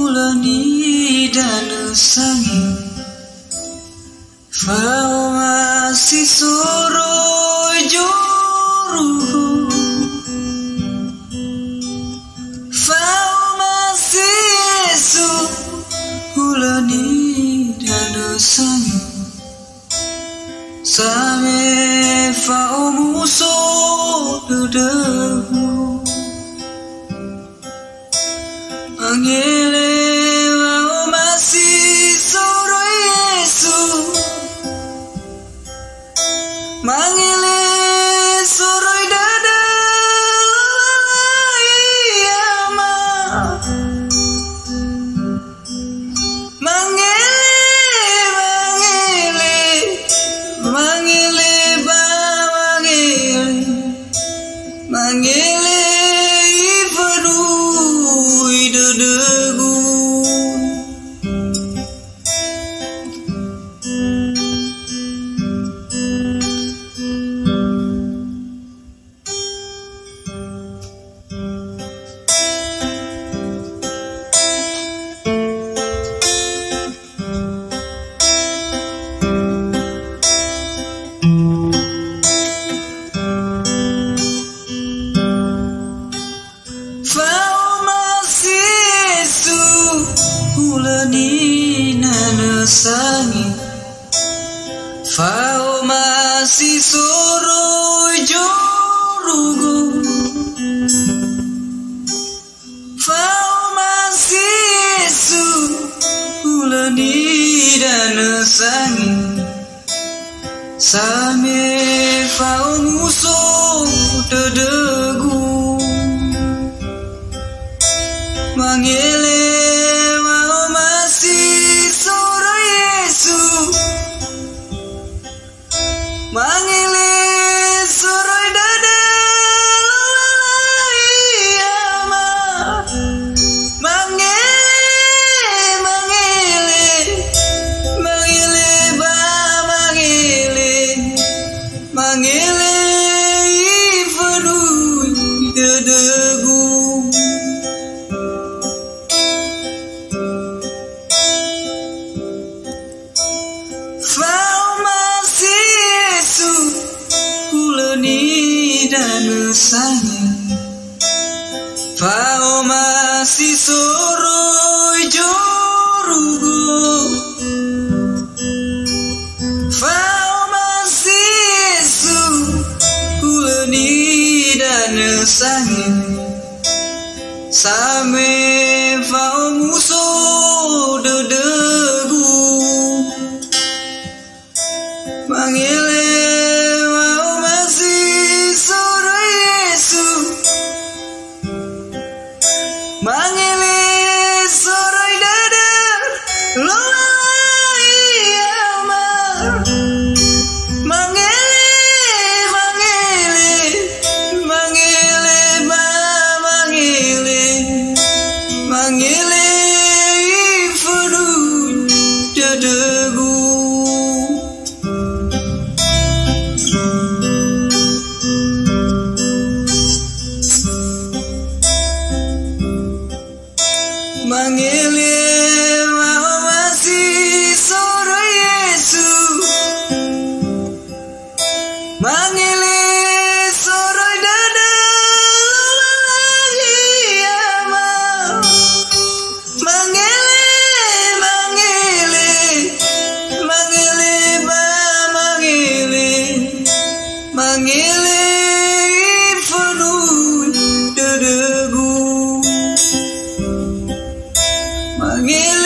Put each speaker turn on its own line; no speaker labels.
hulani danu sangi fao masih soro joruhu fao masih yesu hulani danu sangi same fao muso dedehu Angele wao masih soro Yesu Mangele soro dada iyama Mangele ba Mangele ifanu idedegu hulani nana sangi fao masih soro jorugo fao masih Yesu hulani nana sangi same fao muso dedegu mangele Mangele soroi dada iyama Mangele ba Mangele ifanu dedegu hulani danu sangi fao masih soro jorugo fao masih Yesu hulani danu sangi same fao muso dedegu mangele Mangele soroi dada iyama Mangele ba Mangele ifanu dedegu Mangele wao masih soro Yesu Mangele soro dada iyama Mangele ba Mangele ifanu dedegu Mangele